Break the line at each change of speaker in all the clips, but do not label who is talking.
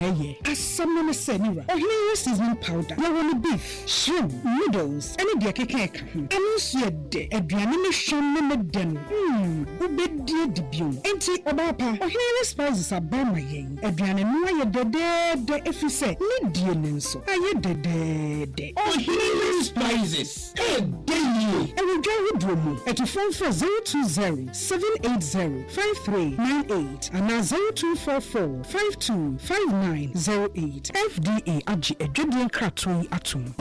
Asam senira. Ohiri seasoning powder. You want beef, shrimp, noodles, any dia keke. Anusu de aduane me shon me den. Ubedie dibio. Enti obapa. Ohiri spices abama yen. Aduane no aye de efise. Ne die nenso. Aye de.
Ohiri spices.
Dey. E we dwa wodromu. Eto phone for 020-780-5398 and 0244-525908. FDA Aji Edwin Kratui Atum.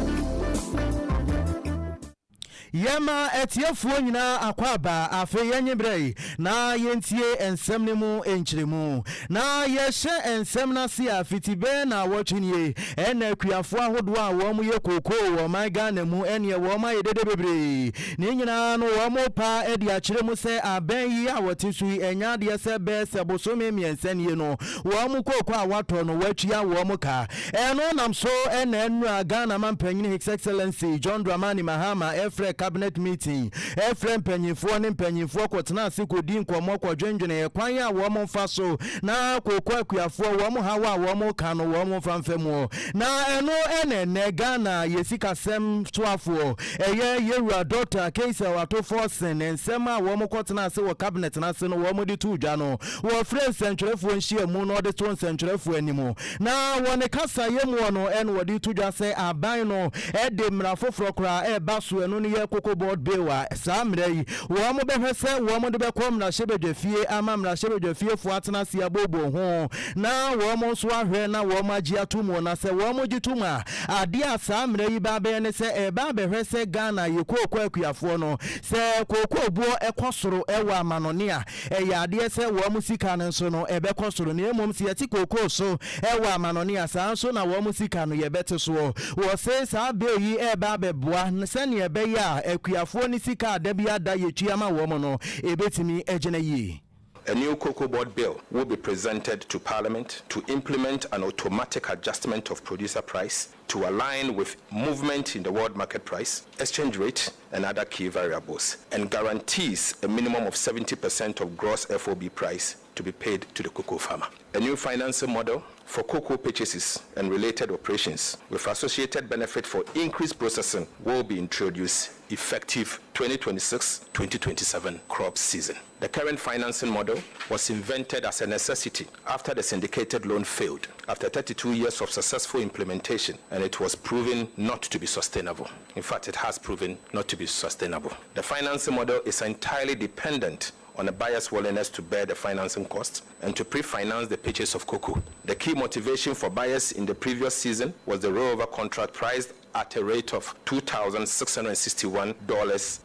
Yama etiefuo nyina akwaba afe yenyebrei na yentie ensem ne mu enchiremu na yehye ensem na se afitibe na wotwenie ena akuafo ahodo a wo mu yekoko wo man Ghana mu ene wo ma yedede bebre ne nyina no wo mu pa edi akiremu se aben yi awotisu enya de se be se bosome miensanie no wo mu kokko a wato no watwia wo mu ka eno nam so ena enu Ghana mampanyin His Excellency John Dramani Mahama efre cabinet meeting efrem panyinfo ne panyinfo kwotena ase kodi nkomo kwadwenwene kwan a wo mo fa so na kokko akuafo wo mo hawa wo mo ka no wo mo famfemu na eno ene Ghana yesika sem toafo eye yewura Dr. Keisa wato forcing ensem a wo mo kwotena ase wo cabinet na ase no wo mo de tuja no wo free centrefo nhia mu no de to centrefo animu na wone kasa yemu no en wo de tuja se aban no e de mrafoforo kra e baso eno ne Cocoa board bewa samrei wo mo behwese wo mo de bekom na hyebedwafie ama mra hyebedwafie fo atena se abobo ho na wo mo so ahwe na wo ma gi atomo na se wo mo gituma ade a samrei ba be ne se e ba behwese Ghana yekoko akuafo no se koko buo ekosoro ewa amanone a e ya ade se wo mo sika ne so no e be kosoro na emom se yati koko so ewa amanone a sa so na wo mo sika no ye bete so wo se sa be yi e ba beboa se ne e be ya akuafo ni sika da bia da yetua ma wo mo no ebetimi egene yi.
A new cocoa board bill will be presented to Parliament to implement an automatic adjustment of producer price to align with movement in the world market price, exchange rate, and other key variables, and guarantees a minimum of 70% of gross FOB price to be paid to the cocoa farmer. A new financing model for cocoa purchases and related operations with associated benefit for increased processing will be introduced effective 2026-2027 crop season. The current financing model was invented as a necessity after the syndicated loan failed after 32 years of successful implementation, and it was proven not to be sustainable. In fact, it has proven not to be sustainable. The financing model is entirely dependent on a buyer's willingness to bear the financing costs and to pre-finance the purchase of cocoa. The key motivation for buyers in the previous season was the rollover contract priced at a rate of $2,661.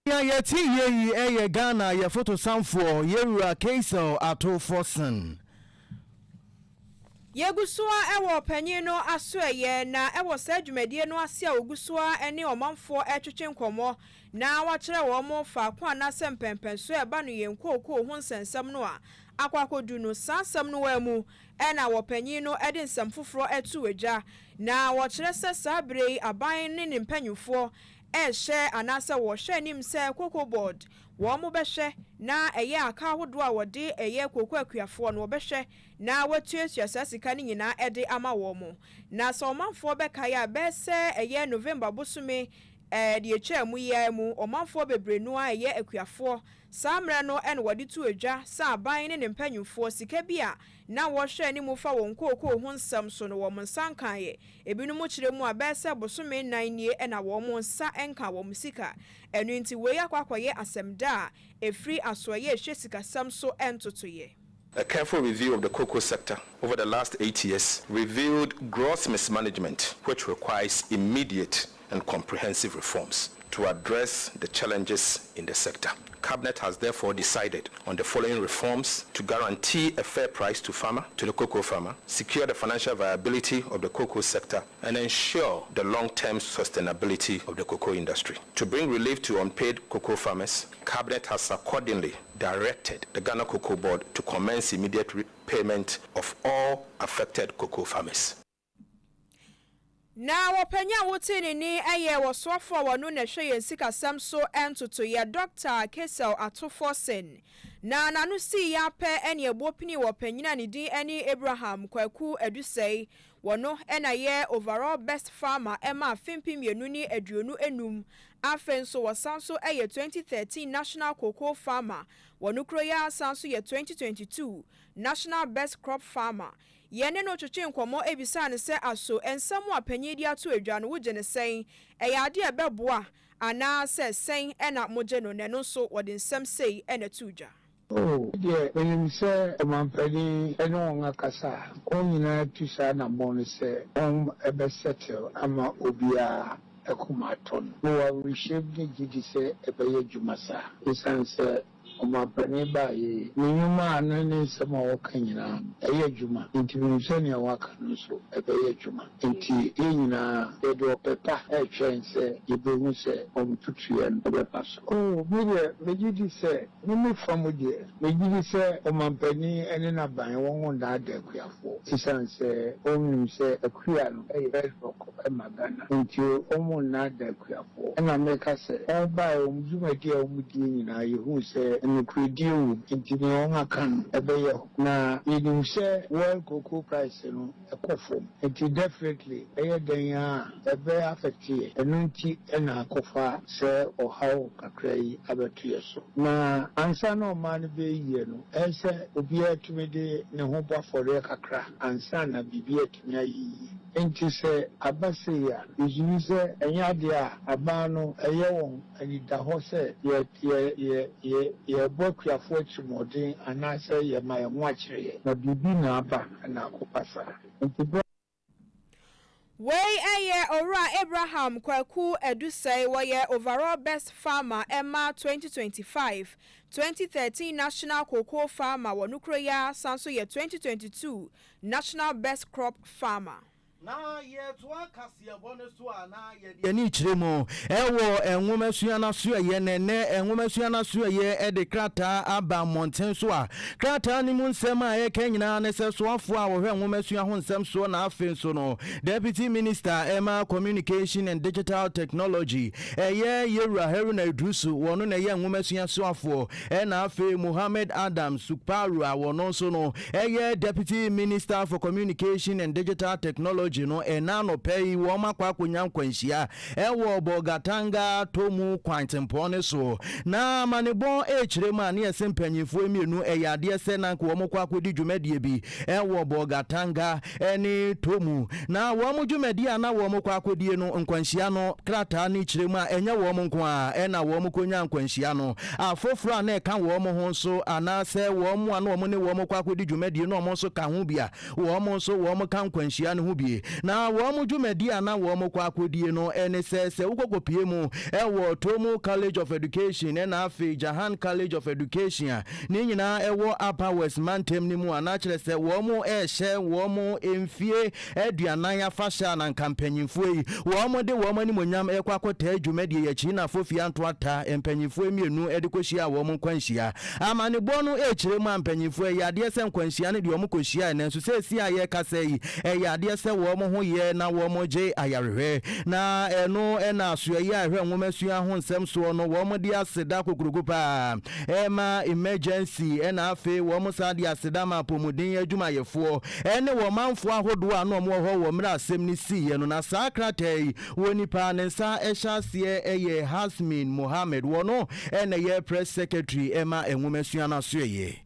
Yeti ye Ghana ye photo samfo yewura Keisa ato forcing.
Yegusua ewo panyin no asoeye na ewo sadwumadie no ase a ogusua ene omanfo etwetwe nkomo na wakere wo mo fa kwa na sempempen so eba no yenkoko ho nsensem no a akwakodu no sansem no wa mu ena wo panyin no ede nsem foforo etu agya na wakere sabre aban ne mpanyufo ehye anase wo hye nim se cocoa board wo mo behye na eye aka hodo a wode eye cocoa akuafo no behye na watuatua sasika ni nyina ede ama wo mo na so manfo beka ya be se eye November bosume de echa mu ya mu omanfo bebrenu a eye akuafo samra no en wode tu adwa sa aban ne mpanyufo sika bia na wo hye ni mu fa won cocoa ho nsam so no wo nsankan ye ebinu mu kire mu a be se bosume 9 nie na wo mo nsa enka wo musika enu nti we yakwakoye asemda efri asoye hye sika sam so entotoye.
A careful review of the cocoa sector over the last 8 years revealed gross mismanagement, which requires immediate and comprehensive reforms to address the challenges in the sector. Cabinet has therefore decided on the following reforms to guarantee a fair price to the cocoa farmer, secure the financial viability of the cocoa sector, and ensure the long-term sustainability of the cocoa industry. To bring relief to unpaid cocoa farmers, Cabinet has accordingly directed the Ghana Cocoa Board to commence immediate repayment of all affected cocoa farmers.
Na wopanya wotini ni eye waswafo wanu na hwe yen sikasam so entoto ya Dr. Kesel Atofosen na nanu si ya pe ene ebopini wopanyina ne din ene Abraham Kwaku Adusei wono ena ye overall best farmer ema fimpim yenu ni aduonu enum afenso wasanso eye 2013 national cocoa farmer wono kroya sanso ye 2022 national best crop farmer yene no twetwe nkomo ebisa ne se aso ensamu apanyidi ato adwa no wogye ne sen eyade ebeboa ana se sen ena mogye no ne no so wode nsam sei ena tuja
Oh, yeah, when you say a man penny, and on a cassa, only to sign a bonus, a best settle, ama obia. A kumaton, who are reshaped the GDC a Bayajumasa. His answer. Oma paniba ye nyuma anane sama wakanyina eye juma nti binsani awaka nso ebe juma nti enyina edo pepa e twense yebehu se omtutuye no paso megidi se nimi famudie megidi se omampani ene na ban won da akuafo sisanse onnim se akua no e Facebook e magana nti omun na da akuafo na meka se e ba omzumadi a omudie nyina yehu se Nucledio into Akan, a bay na you say well cocoa price no a coffee. It is definitely a very affected a nunti and a cofa, say or how cacray about years. Na answer no man be yeno, as a beer to me de Nehoba for their cacra, and son a beer to me. And to say Abbasia is use a yadia, a bano, a yawn, and it a horse, ye book your fortune more than and I say ye my watch na bibi na aba na akopasa.
Way aye ora Abraham Kwaku Adusei waye overall best farmer Emma 2025 2013 national cocoa farmer wanukroya sanso ye 2022 national best crop farmer.
Na yetwa kasia boneso ana ye ni chiremo ewo enwomesua na so ye nene enwomesua na so ye e de krata aba mountain so a krata ni mu nsem a ye kanyina ne se so afo a wo hwe enwomesua ho nsem so na afen so no deputy minister Emma communication and digital technology ye Yewura Haruna Idrusu wono na ye enwomesua so afo na afe Mohammed Adam Suparu a wono so no ye deputy minister for communication and digital technology no enano pay wo makwa konya kwanhia ewo bogatanga tomu kwantempo ne so na manebon echirem ani esempanyifo emienu eyade se na ko wo kwa kodi dwumadie bi ewo bogatanga eni tomu na wo mo dwumadie na wo mo kwa kodie no nkwanhia no krata ni chirem a enya wo mo nko a ena wo mo konya nkwanhia no afoforo na eka wo mo ho so ana se wo mo ana wo mo ne wo mo kwa kodi dwumadie no mo so ka ho bia wo mo so wo mo ka nkwanhia no ho bia na wo mu dwumadi ana wo mu kwa akodie no ene se ukokopie mu ewo Tomu College of Education na afi Jahan College of Education ni nyina ewo Upper West Mantem ni mu ana kire se wo mu ehye wo mu emfie aduanan afasha na kampanyinfo yi wo mu de wo mu ni monyam ekwa akota adwumadi yachi na fofi anto ata empanyinfo emienu edikohia wo mu kwanhia amane bo no echire mu ampanyinfo yade se nkwanhia ne de wo mu kohia ne nso se si aye kasa yi yade se wo mu ho ye na wo mo je ayarehwe na eno ena aso ye ahwe nwomesua ho nsem so no wo mo de aseda kokurugu pa ema emergency ena afi wo mo sa de aseda ma pomudin adwumayefo ene wo manfo ahodo a no mo ho wo mra asem ni si ye no na sakratai woni pa ne nsa ehyasie eye Hasmin Mohammed wo no ene ye press secretary ema enwomesua na so ye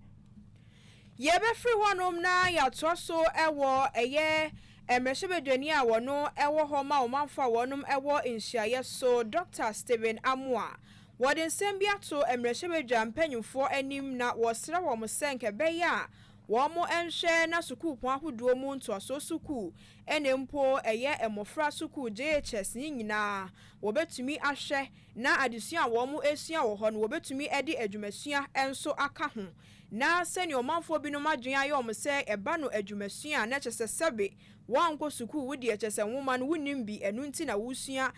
yebefri honom na yatoso ewo eye Emreshebedwani a wono ewo homa omanfa wonum ewo inshiaye so Dr. Stephen Amua wode nsembia to Emreshebedwa mpanyufo anim na wosre wo musenke beya wo mo enhwe na sukuu pon ahodo mu ntoaso sukuu enempo eye emofra sukuu JHS nyina wobetumi ahwe na adesua wo mo esua wo ho no wobetumi edi adwumasua enso aka ho na seni omanfo binom adwen aye omse eba no adwumasua na kyese sebe wanko sukuu wudi kyese nwoma no wunim bi enu nti na wusua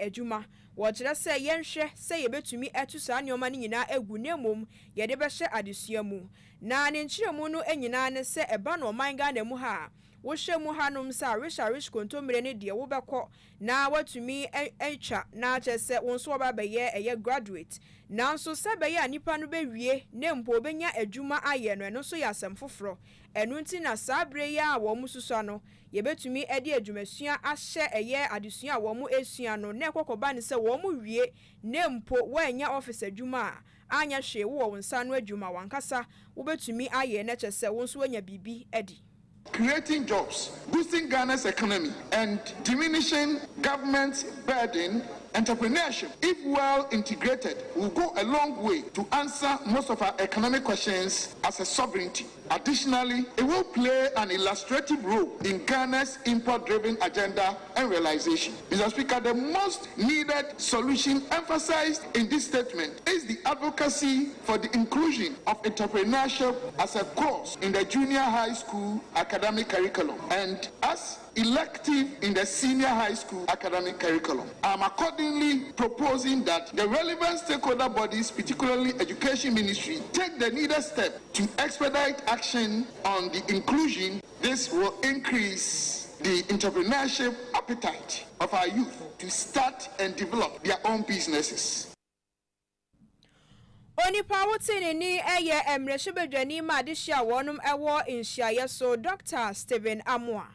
adwuma wojere se yenhwe se yebetumi etusa anyoma ni nyina egu nemom yede behye adesua mu na ne nkyiremu no enyina ne se eba no manga na mu ha wo hye mu hanom sa rich kontomire ne de wo bekọ na watumi etwa na chese wo nso oba beye eye graduate na nso se beye anipa no bewie ne mpo benya adwuma aye no eno so yasem foforo enu nti na sabre ya wo mususu no ye betumi ede adwumasua ahye eye adesua wo mu esua no na ekokoba ne se wo mu wie ne mpo wo enya office adwuma anya hwe wo nsa no adwuma wankasa wo betumi aye na chese wo nso anya bibi edi.
Creating jobs, boosting Ghana's economy, and diminishing government's burden, entrepreneurship, if well integrated, will go a long way to answer most of our economic questions as a sovereignty. Additionally, it will play an illustrative role in Ghana's import-driven agenda and realization. Mr. Speaker, the most needed solution emphasized in this statement is the advocacy for the inclusion of entrepreneurship as a course in the junior high school academic curriculum and as elective in the senior high school academic curriculum. I am accordingly proposing that the relevant stakeholder bodies, particularly Education Ministry, take the needed step to expedite action on the inclusion. This will increase the entrepreneurship appetite of our youth to start and develop their own businesses.
Onipa wotini ni eye emreshibedwani ma adihia wonum ewo nhyiaye so Dr. Stephen Amwa.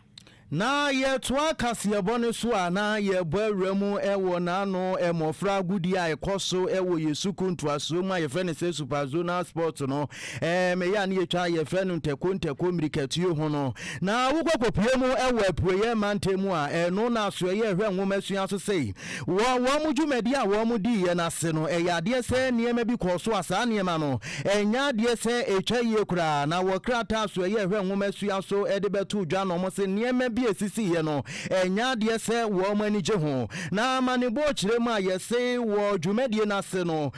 Na ye toa kase bone so ana ye boawramu ewo na no emofra gudi a ekoso ewo yesu kuntuaso ma ye frene se superzonal sport no me ya na ye twa ye frene nteko mirikatuo ho no na wokopopie mu ewo apueye mantemu a eno na so ye hwe nwomasua so sei wo mu dwumadi a wo mu di ye na se no eyade se niema bi koso asa niema no enya de se etwa ye kura na wo krata so ye hwe nwomasua so ede betu dwa no mo se niema esisi ye no enya de se wo manije ho na manebo kire ma ye se wo dwumadie na se no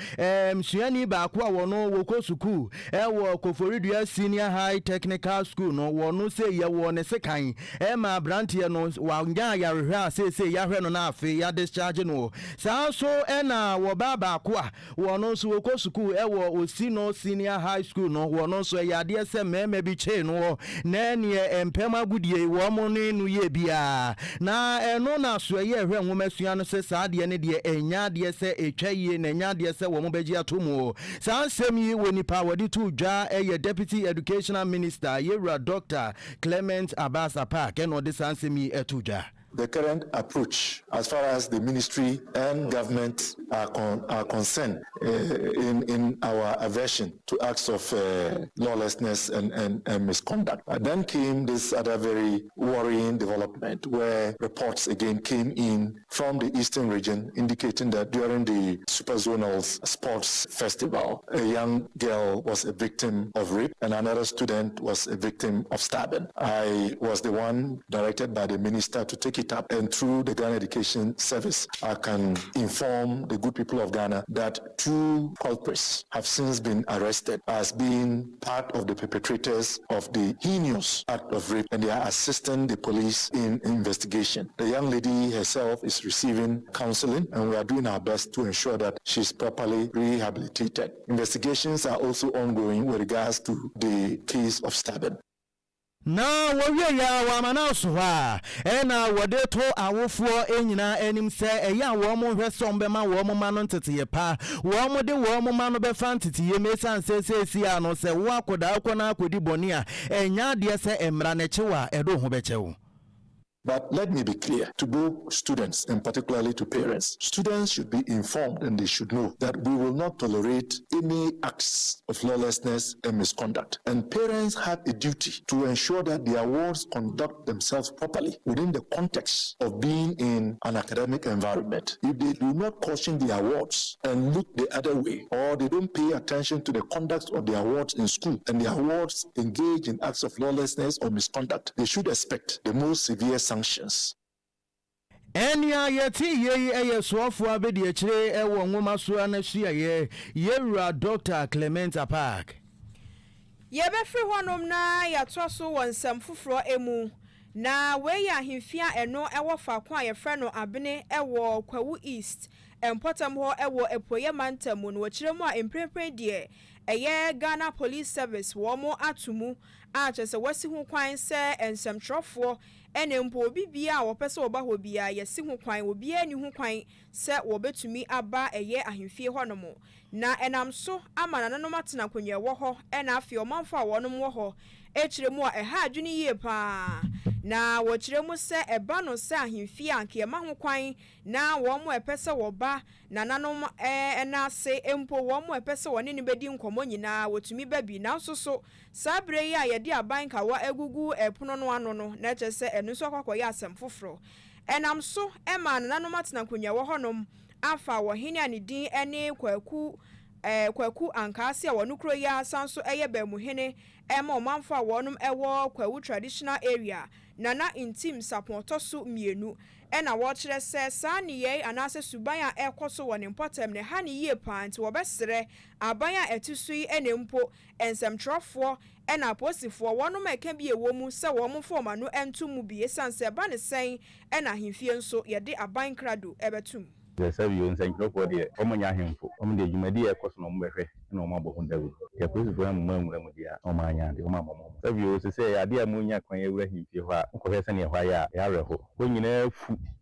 msuani ba kwa wo no wo kosuku wo Koforidua Senior High Technical School no wo no se ye wo ne sekan ma brantie no wa nya ya rehwa se ya hwe no na afi ya discharge no sa so na wo ba kwa wo no so wo kosuku wo Osino Senior High School no wo no so ya de se mema bi che no na ne empema gudie wo mo ne nu ye bia na eno na so ye hwe nwomasua no se saade ne de enya de se etwa ye na enya de se wo mo beji atomo sa nsem yi woni pa wodi tu dwa eye Deputy Educational Minister Yewra Dr. Clement Abbas Apak eno de sa nsem yi etudwa.
The current approach, as far as the ministry and government are concerned, in our aversion to acts of lawlessness and misconduct. Then came this other very worrying development, where reports again came in from the eastern region indicating that during the Superzonal Sports Festival, a young girl was a victim of rape and another student was a victim of stabbing. I was the one directed by the minister to take it up, and through the Ghana Education Service, I can inform the good people of Ghana that 2 culprits have since been arrested as being part of the perpetrators of the heinous act of rape, and they are assisting the police in investigation. The young lady herself is receiving counseling, and we are doing our best to ensure that she's properly rehabilitated. Investigations are also ongoing with regards to the case of stabbing.
Na wowie ya wa manaso ha na wode to awofuo enyina enim se eya wo mo hwesom be ma wo mo ma no ntete pa wo mo de wo mo ma no be fa ntete ye mesan se ano se wo akoda akona akodi boni a enya de se emra ne chewa edo ho be chewo.
But let me be clear to both students and particularly to parents. Students should be informed and they should know that we will not tolerate any acts of lawlessness and misconduct. And parents have a duty to ensure that their wards conduct themselves properly within the context of being in an academic environment. If they do not caution their wards and look the other way, or they don't pay attention to the conduct of their wards in school, and their wards engage in acts of lawlessness or misconduct, they should expect the most severe sanctions.
Enya yeti ye swafo abedi akire ewo nwoma so na hia ye Yewra Dr. Clement Apak.
Ye be free honom na ya toso wonsam foforo emu na we ya himfia eno ewo fa kwa ye frɛ no abene ewo Kwawu East empotam ho ewo epoye mantamu no kire mu a emprempren de eye Ghana Police Service wo mo atumu a kyese wasi ho kwan se ensemtrofo ene mpo obi bia a wopese oba ho bia yesi ho kwan obi ani ho kwan se wobetumi aba eye ahemfie honomo na enam so ama nanom atena konye wo ho ena afi omanfo a wonom wo ho echiremu a eha adwene yie pa na wo chiremu se eba no se ahemfie anke ema ho kwan na wo mo epese wo ba na nanom ena se empo wo mo epese woni ne bedi nkomo nyina wotumi babi na so sabre yi a yedi aban ka wa egugu epono no ano no na kyese enu so kwakoye asem foforo enam so ema nanom atena konye wo honom afa wo hene anidin ene kwaku ankase a wono kro ya sanso eye ba mu hene ema omanfo a wonum ewo kwawu traditional area nana intim sapontoso mienu ena wo kire se saniye anase suban a ekoso won importem ne ha ne yie pant wo besere aban a etusui ene mpo ensemtrofo ena posifo wonum eka bi ewo mu se wo mu forma no entum bi esanse ba ne sen ena himfie nso yede aban krado ebetum
the Savio and for the Omanya on the Jumadia Cosmo Mbefe, no more Bondavi. The President Murmuria, Omanya, the Omama. Savio say, I dear Munya, when you were him, you are Cohesania Haya, Yaraho. When you know,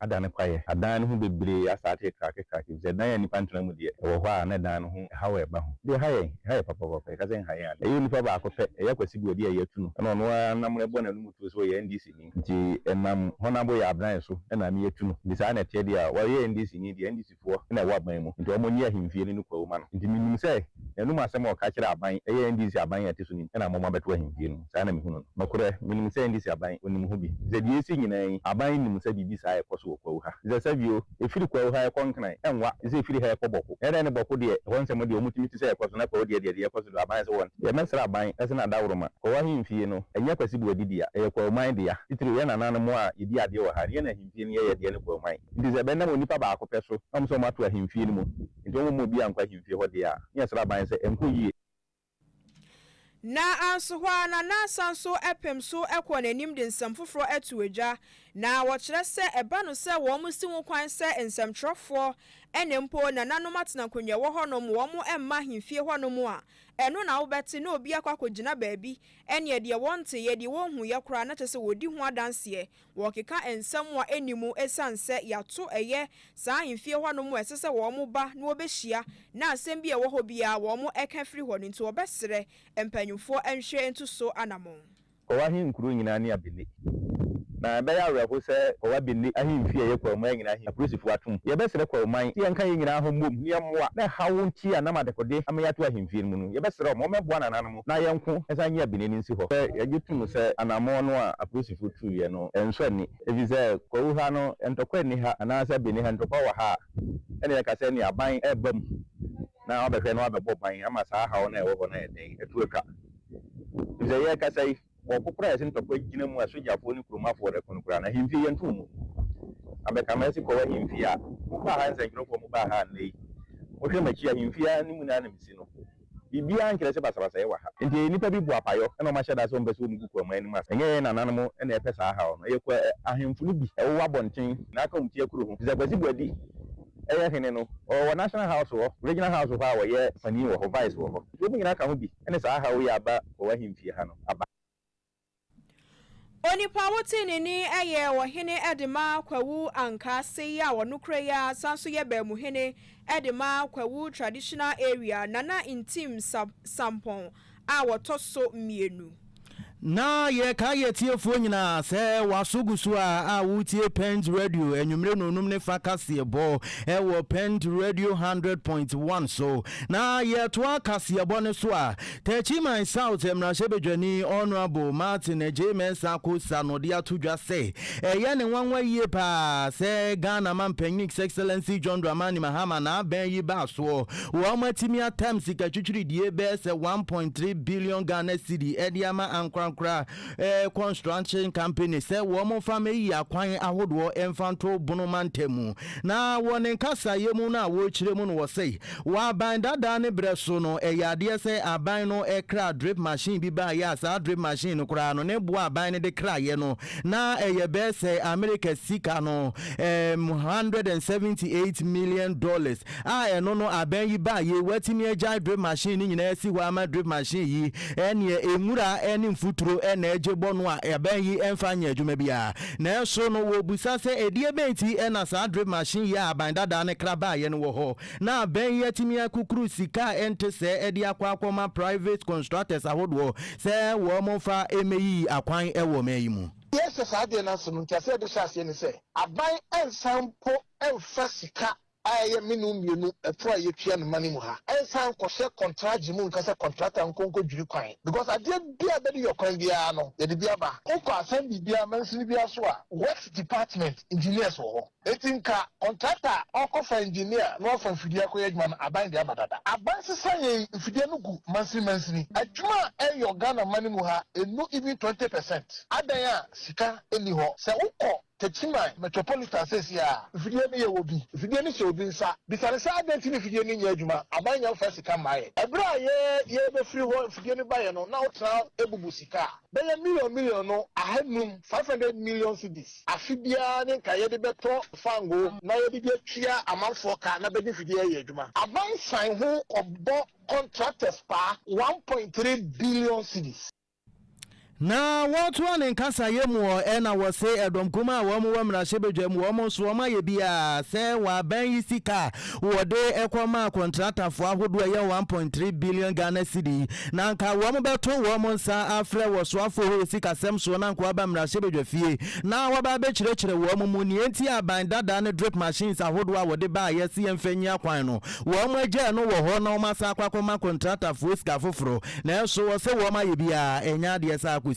Adana Quay, Adan who be brave, I started cracking, the Diane Pantanamudia, or Wanadan, who, however, the high papa, cousin Haya, a uniform, a Yaquasibu, dear, you too, and on one number of one to way and this in and Mam Honaboy Abnaso, and I'm here to design a Tedia, while you're in this in the NDC4 na wa ban mu nti omonia himfie ni ko ma no nti minim se enu ma asem o ka kire aban eye NDC aban ya teso ni na mo beto himfie no sa na mehunu no kore minim se NDC aban onim ho bi ze die esi nyina aban nim se bibi sa e koso kwa ha ze sabio efiri kwa ha e konkran enwa ze efiri ha e koboko ere ne boko de won se mo de omutimi ti se e koso na kwa de de koso do aban se won ye mesra aban ese na dawroma ko wa himfie no enya kwasi bu odi dia e kwa man dia titiri ye na nanom a idi ade wo ha ye na himfie ne ye de ne kwa man ndi ze be na mo nipa ba akopeso am so mato ahimfie ni mu nti mo bi ankwa ahimfie ho de a nya sra ban se enko yie
na ansohwa na sanso epem so ekwo nanim de nsam foforo etueja na wo kire se eba no se wo musi ho kwan se nsamtrofo ene mpo na nanom atena konye wo honom wo mo emma himfie honom a eno na wo beti na obi akwakogina baabi ene de wonte ye de wo hu ye kora na kyese wodi ho adanse wo keka ensam wa enimu esanse yato eye sa himfie honom esese wo mo ba na obehia na asem bi e wo ho bia wo mo eka firi ho nti wo besere empanyufo enhwe entu so anamon
ko wa hin kuro nyina ni abele na be ya reko se ko wa bele ahimfie ye kwa man nyina apolisifu atum ye be sere kwa man ye nka ye nyina ho mbom ne moa na hawo nti ana madekode ama ya to ahimfie mu no ye be sere mo meboa na nanom na ye nko esanye abele ni nsi ho ye gitum se anamon no a apolisifu tu ye no enso ni evize ko ha no entokwa ni ha ana sa bele ha ntokwa wa ha ene ya kase ni aban ebam na obehwe no abebo ban ama sa ha na ewo ho na eden etueka ze ye kase okukura yesi ntokwa gina mu asojafo ni kurumafo de kunukura na himfie yentumu abeka mesi ko wa himfie a ba ha nsa nkrofo mu ba ha nei ohwe machi a himfie ni mu na misi no bibia nkire se basabasa ye wa ha nti nipa bi bu apayo na ma hyeda so mbeso mu kuku aman ni mas enye na nanom na epesa ha no ye kwa ahemfunu bi e wo abonten na aka mutie kuro ho zabasi buadi eye hene no o national house wo regional house wo ha wo ye fani wo ho vice wo ho so mu nyina ka ho bi ene sa ha wo ya ba ko wa himfie ha no aba
Onipa wotini ni eye wo hene edema kwawu ankase ya wonukre ya sanso ye ba mu hene edema kwawu traditional area nana intim sampon a wotoso mienu
na ye ka ye tiefo nyina se wasogusu a wutie Pent Radio enwumre no num ne fakase ebo e wo Pent Radio 100.1 so na ye to akase ebo ne so a Techiman South emrahye bedwani honorable Martin James Akosa no dia todwa se ye ne wanwa yie pa se Ghana Mampanyin Excellency John Dramani Mahama na ben yi ba so wo matimi atam sika twitwiri die be se 1.3 billion Ghana cedi ediama ankran construction company say woman family akwan ahodo enfanto bonumantemu na woni nkasa yemu na wo kire mu no wo say wa ban dada ne breso no eyade say aban no ekra drip machine bi ba ya sa drip machine no kura no ne bo aban ne de kra ye no na eye be say America sika no $178 million no no aban yi ba ye watimi agya drip machine ni nyina si wa ma drip machine yi ene emura ene mfutu fotoro na eje bono a aban yi emfa nya adwuma bia na so no wo busa se edie benti na sa drip machine ya aban dada ne kraba ye no wo ho na aban yi atimi akukuru sika ente se edi akwa private constructors ahodo se wo mo fa emeyi akwan ewo meyi mu.
Yes, I did not say the chassis and say, I buy and sample and fasika. I am minimum a try European money moha. And some contract Jimun Casa contract and Congo Juquine. Because I did be a better your Condiano, the Biaba. Oka send the Biaman Biaswa. Works department engineers or Etinka contractor, Uncle for engineer, north from Fidiaco Edman, I bind the Abadada. I buy Say Fidianuku, Mansini. I try your Ghana money moha, and not even 20%. Adaya, Sika, anyhow. Say, Techima Metropolitan says, yeah, if you will be, if you didn't show Binsa, because I don't think if you didn't Yajuma, I buy your first come my. A bra, yeah, the free one if you buy no now Ebusika. Then a million, no, I had noon 500 million CDs. Afibia, Kayede Beto, Fango, now you get clear amount for Kana Benefidia Yajuma. I buy sign who of bought contractors pa 1.3 billion CDs.
Na watu wane nkasa yemu ena wase edom kuma wamu wamra shebejemu wamu suwama yebia se waben yisika wode ekwama kontrata fwa hudu ya 1.3 billion Ghana cedi na nka wamu beto wamu nsa afre waswafo hu yisika semsuwa na nka waba mra shebejwe fie na wababe chire wamu munienti ya bandada ne drip machines hudu wa wode ba yesi yemfenya kwano wamu eje no waho na umasa kwa kuma kontrata fwa yisika fufro na yeso wase wama yebia enyadi yesa kusi.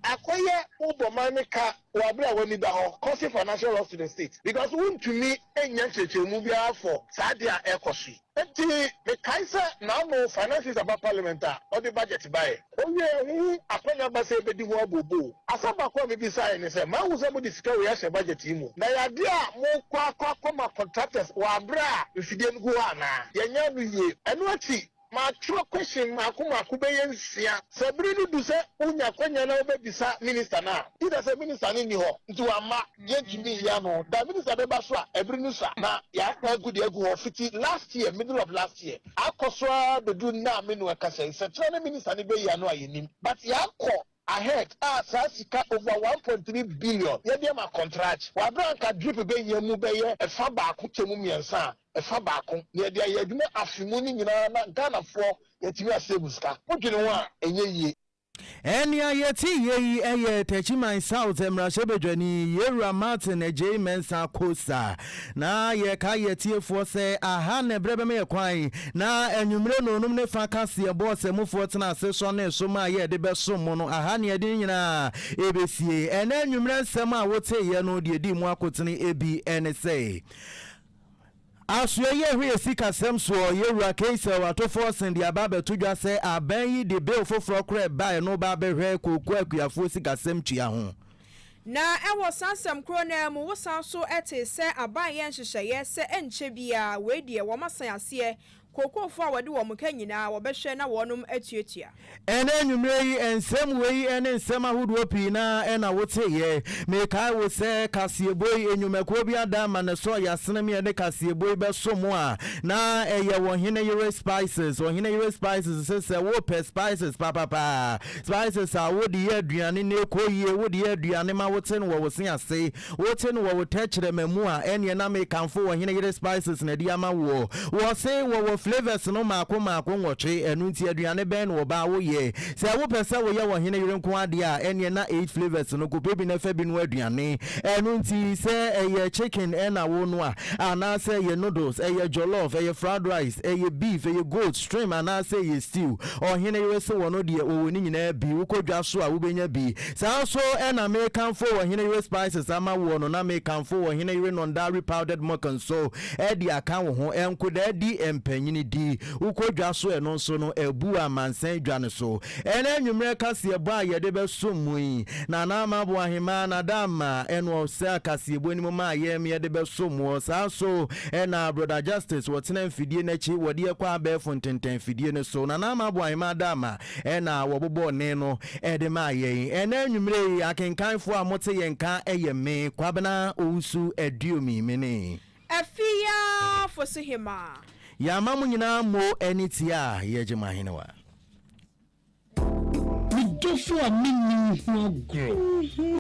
Akoye ubomanika wabra woni da ho cause financial loss to the state because won to me enya cheche mu bia for sadia ekosi enti me kaisa na no finances about parliamentar or the budget buy oye akonya ba se bedi ho abobo asaba kwa me bi sai ne se ma wo se mo disika we ya budget imu na ya dia mo kwa ma contractors wabra ifidie ngu ana yenya no ye eno achi ma true question ma ku be yensia sabri no du se unya kwanya na obebisa minister na ida se minister ni ho nti wa ma yentimi ya no da minister be ba so a ebri nu sa na ya ka gudi egu ho fiti last year middle of last year akoswa be du na me no akasa se try minister ni be ya no ayenim but ya ko ahead sasika over 1.3 billion ye ma contract wa branka drip be yemu be ye e fa ba ko chemu miensa efa baako ne dia ye adwuma afimu ni nyina na Ghana fo yetimi asebuska wodwene ho a enye yie
Enya yeti yeyi eye Techiman South emrashebejani Yera Martin eje mensa kosa na ye ka yeti efo se aha ne brebe me kwan na enwumre no num ne fa kase e boss emufo tena ase so na eso ma ye de besom no aha ne de nyina ebesie ene enwumre nsem a wote ye no de di mu akotene ebi NSA Asuyeye hwe sika semso yewura case watofo sendi ababe tudwa se aban yi de bill foforo kra ba no ba behwe koku akuafo sika semtua ho
na ewo sansam kro na mu wosan so ete se aban ye nhyehyeye se enche bia we de wo masan ase kokofo a wade wo muka nyina wo behwe na wonum atuatua
ene nwumre yi ensem we yi ene ensem ahodo pi na ena wote ye me kai wo se kasieboy enwumako bi adama ne so ya senem ye ne kasieboy be somo a na eye wo hene yere spices se wo pe spices papa spices a wo de aduane ne koyie wo de aduane ma wote no wo sen ase wote no wo techere mamu a ene na me kanfo wo hene yere spices na di ama wo se wo flavors no mako nwotwe enu nti aduane ben wo ba wo ye se wo pesa wo ye wo hene yire nko ade a ene na 8 flavors no ko bebi na fa bi no aduane enu nti se eye chicken na wo no a ana se ye noodles eye jollof eye fried rice eye beef eye goat shrimp ana se ye stew o hene yire se wo no de wo ni nyina bi wo kodwa so a wo benya bi sa so na me kanfo wo hene yire spices ama wo no na me kanfo wo hene yire non-dairy powdered milk so e di aka wo ho enkoda di empanyi di ukodwa so eno so no ebu amansan dwane so ene nwumre kase ebo a yede be somui na na amabo ahema na dama eno se kase ebo ni ma ye me yede be somu sa so ena brother justice wotena mfidie na chi wode ekwa abefo ntenten mfidie ne so na na amabo ahema dama ena wobobo ne no ede ma ye ene nwumre akenkanfo a mote ye nka eye me kwabena Osu Aduomi mene
afia Fosuhemaa
ya mamu nyina mo enitia ye jema hinewa
for a minute, no grow.